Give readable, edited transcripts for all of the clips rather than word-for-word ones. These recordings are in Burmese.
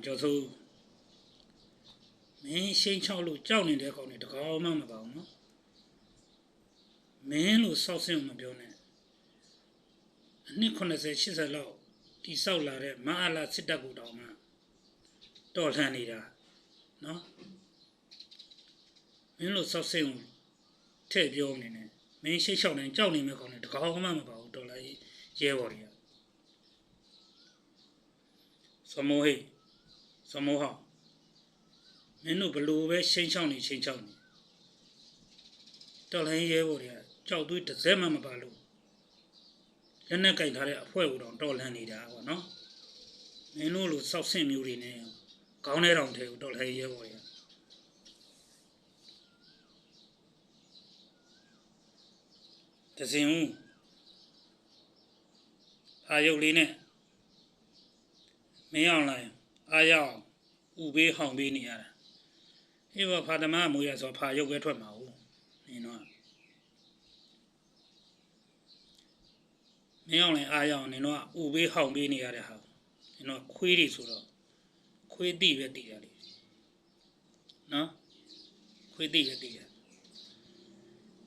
ကျော်စိုးမင်းရှိန်ချောက်လို့ကြောက်နေတဲ့ကောင်တွေတကောင်းမှမပါဘူးနော်မင်းလို့စောက်စင်းမပြောနဲ့အနှစ်80 80လောက်တိဆောက်လာတဲ့မအားလာစစ်တပ်ကိုတောင်မှတော်လှန်နေတာနော်မင်းလို့စောက်စင်းထည့်ပြောနေတယ်မင်းရှိတ်လျှောက်နိုင်ကြောက်နေမဲ့ကောင်တွေတကောင်းမှမပါဘူးတော်လာရဲဘော်တွေကစမောဟိစမောဟမင်းတို့ဘလို့ပဲရှိန်ချောင်းနေရှိန်ချောင်းနေတော်လိုင်းရဲဘော်တွေကကြောက်သွေးတစ်စက်မှမပါလို့လက်နဲ့ကြိုက်ထားတဲ့အဖွဲ့ကိုတော့တော်လှန်နေတာပေါ့နော်မင်းတို့လိုစောက်ဆင့်မျိုးတွေနဲ့ခေါင်းထဲတောင်ထဲကိုတော်လိုင်းရဲဘော်တွေကတစင်ဦးအာယုတ်လေးနဲ့မင်းအောင်လိုက်အာရောက်ဥပေးဟောင်ပေးနေရတာအေးဘာဖာသမမွေးရဆိုဖာရုပ်ပဲထွက်မှာဟုတ်နင်တော့မင်းအောင်လိုက်အာရောက်နင်တော့ဥပေးဟောင်ပေးနေရတဲ့ဟာနင်တော့ခွေးတွေဆိုတော့ခွေးတိပဲတိရတယ်နော်ခွေးတိပဲတိရ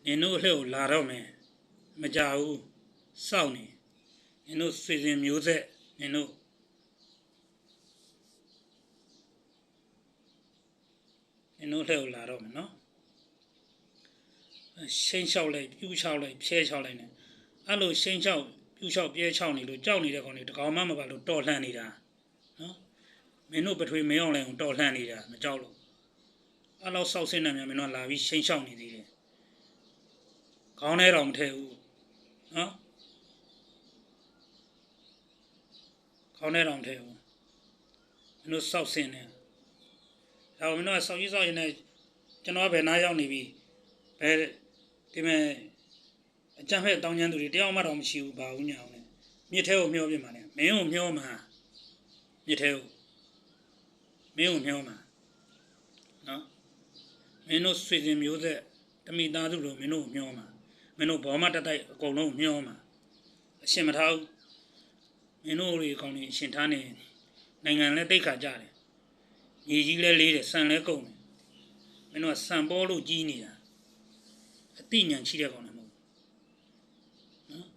နင်တို့လှည့်ကိုလာတော့မယ်မကြဘူးစောင့်နေနင်တို့ဆွေစဉ်မျိုးဆက်နင်တို့လှည့်ကိုလာတော့မယ်နော်ရှိန်လျှောက်လိုက်ပြူးလျှောက်လိုက်ဖြဲလျှောက်လိုက်နေအဲ့လိုရှိန်လျှောက်ပြူးလျှောက်ပြဲလျှောက်နေလို့ကြောက်နေတဲ့ကောင်တွေတကောင်မှမပါလို့တော်လှန်နေတာနော်မင်းတို့ပထွေမင်းအောင်လည်းတော်လှန်နေတာမကြောက်လို့အဲ့လောက်စောက်ဆင်းနေမြန်မင်းတို့လာပြီးရှိန်လျှောက်နေသေးတယ်ခေါင်းထဲတော့မထည့်ဘူးနော်ခေါင်းထဲတော့မထည့်ဘူးမင်းတို့စောက်ဆင်းနေဒါမင်းတို့စောက်ကြီးစောက်ရင်လည်းကျွန်တော်ဘယ်နားရောက်နေပြီဘယ်ဒီမဲ့အကြမ်းဖက်တောင်းကျမ်းသူတွေတယောက်မှတော့မရှိဘူးဘာဘူးညာအောင်လေမြစ်ထဲကိုမျောပြမှာလေမင်းကိုမျောမှာမြစ်ထဲကိုမင်းကိုမျောမှာနော်မင်းတို့ဆွေစဉ်မျိုးဆက်တမိသားစုလိုမင်းတို့မျောမှာမင်းတို့ဘောမတက်တိုက်အကုန်လုံးမျောမှာအရှင်မထားဘူးမင်းတို့တွေအကောင်ကြီးအရှင်ထားနေနိုင်ငံလည်းတိတ်ခါကြတယ်ညီကြီးလည်းလေးတယ်ဆန်လည်းကုန်တယ်မင်းတို့ကဆန်ပေါ်လို့ကြီးနေတာအတိညာရှိတဲ့ကောင်လည်းမဟုတ်နော်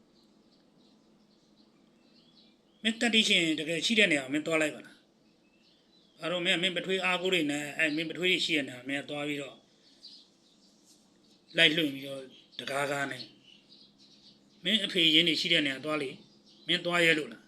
မင်းတတိရှင်တကယ်ရှိတဲ့နေရာမင်းသွားလိုက်ပါလားအဲ့တော့မင်းပထွေးအားကိုးတွေနဲ့မင်းပထွေးရှိတဲ့နေရာမင်းသွားပြီးတော့လိုက်လွှင့်ပြီးတော့တကားကားနဲ့မင်းအဖေရင်းနေရှိတဲ့နေရာသွားလေမင်းသွားရဲလို့လား